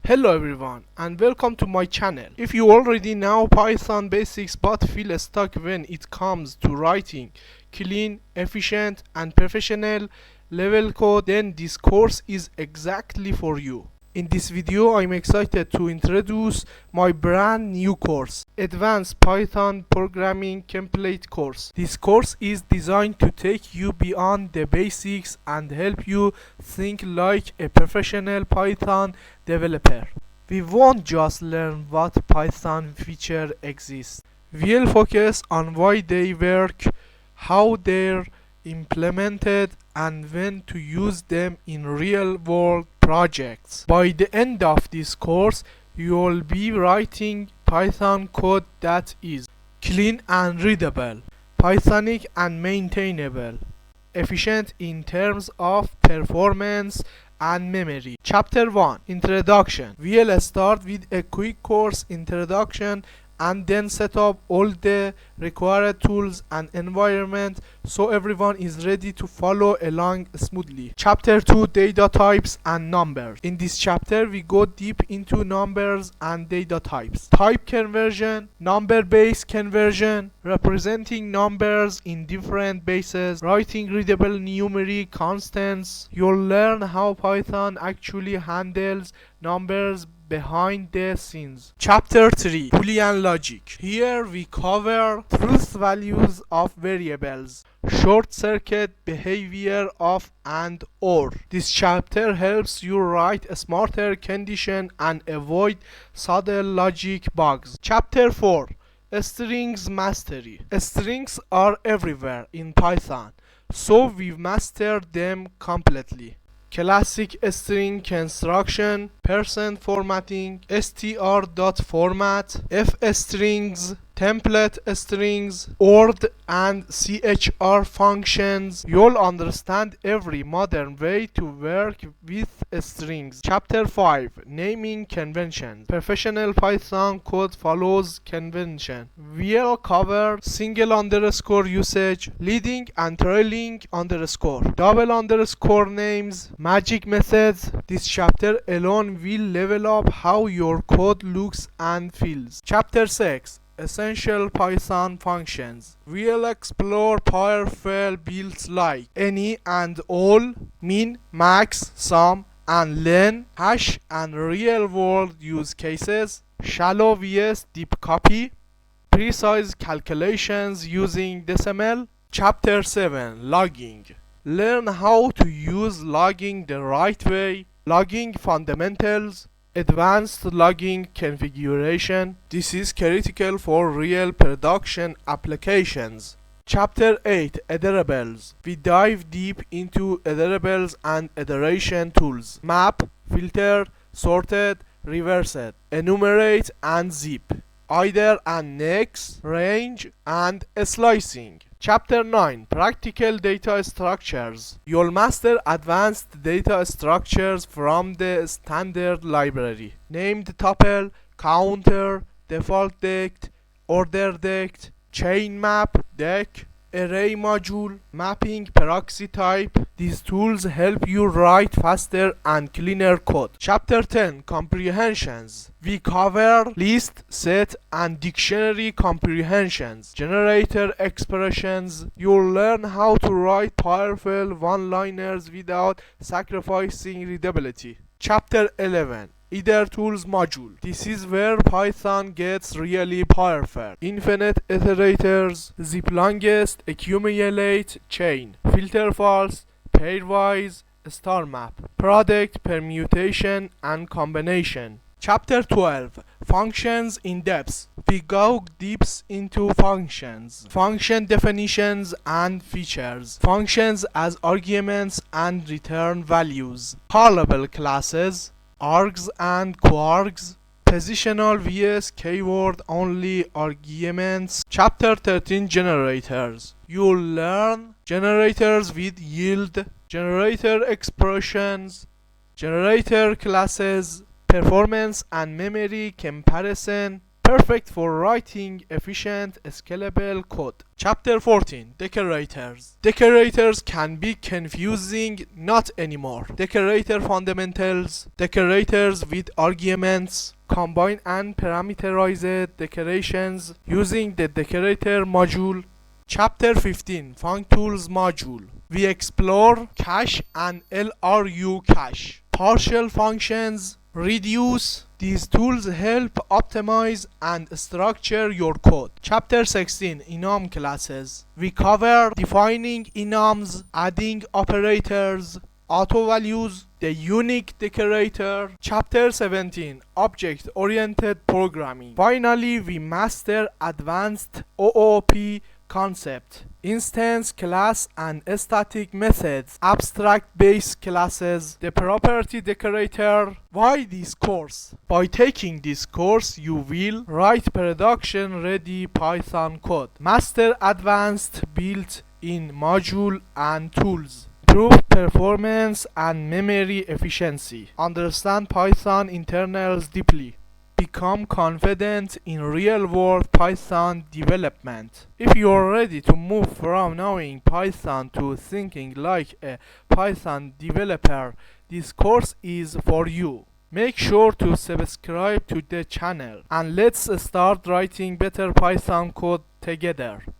Hello everyone and welcome to my channel. If you already know Python basics but feel stuck when it comes to writing clean, efficient and professional level code, then this course is exactly for you. In this video I'm excited to introduce my brand new course, Advanced Python Programming Template course. This course is designed to take you beyond the basics and help you think like a professional Python developer. We won't just learn what Python feature exists. We'll focus on why they work, how they're implemented, and when to use them in real-world projects. By the end of this course, you'll be writing Python code that is clean and readable, Pythonic and maintainable, efficient in terms of performance and memory. Chapter 1, Introduction. We'll start with a quick course introduction and then set up all the required tools and environment so everyone is ready to follow along smoothly. Chapter 2, Data Types and Numbers. In this chapter we go deep into numbers and data types. Type conversion, number base conversion, representing numbers in different bases, writing readable numeric constants. You'll learn how Python actually handles numbers behind the scenes. Chapter 3, Boolean Logic. Here we cover truth values of variables, short circuit behavior of and or. This chapter helps you write a smarter condition and avoid subtle logic bugs. Chapter 4, Strings Mastery. Strings are everywhere in Python, so we've mastered them completely. Classic string construction, percent formatting, str.format, f-strings, template strings, ord and chr functions. You'll understand every modern way to work with strings. Chapter 5, Naming Conventions. Professional Python code follows convention. We'll cover single underscore usage, leading and trailing underscore, double underscore names, magic methods. This chapter alone will level up how your code looks and feels. Chapter 6, Essential Python Functions. We'll explore powerful builds like any and all, min, max, sum, and len, hash, and real-world use cases, shallow vs deep copy, precise calculations using decimal. Chapter 7, Logging. Learn how to use logging the right way, logging fundamentals, advanced logging configuration. This is critical for real production applications. Chapter 8, Iterables. We dive deep into iterables and iteration tools. Map, filter, sorted, reversed, enumerate and zip, iter and next, range and slicing. Chapter 9, Practical Data Structures. You'll master advanced data structures from the standard library. Named tuple, counter, default dect, order dect, chain map, dec, array module, mapping, proxy type. These tools help you write faster and cleaner code. Chapter 10, Comprehensions. We cover list, set, and dictionary comprehensions, generator expressions. You'll learn how to write powerful one-liners without sacrificing readability. Chapter 11, Itertools module. This is where Python gets really powerful. Infinite iterators, zip longest, accumulate, chain, filter false, pairwise, star map, product, permutation, and combination. Chapter 12, Functions in Depth. We go deep into functions, function definitions and features, functions as arguments and return values, callable classes, args and quarks, positional vs keyword only arguments. Chapter 13, Generators. You'll learn generators with yield, generator expressions, generator classes, performance and memory comparison, perfect for writing efficient, scalable code. Chapter 14. Decorators. Decorators can be confusing, not anymore. Decorator fundamentals. Decorators with arguments. Combine and parameterized decorations using the decorator module. Chapter 15. Functools module. We explore cache and LRU cache. Partial functions. Reduce. These tools help optimize and structure your code. Chapter 16. Enum classes. We cover defining enums, adding operators, auto values, the unique decorator. Chapter 17. Object-oriented programming. Finally, we master advanced OOP concept, instance, class, and static methods, abstract base classes, the property decorator. Why this course? By taking this course, you will write production-ready Python code, master advanced built-in module and tools, improve performance and memory efficiency, understand Python internals deeply, become confident in real-world Python development. If you are ready to move from knowing Python to thinking like a Python developer, this course is for you. Make sure to subscribe to the channel and let's start writing better Python code together.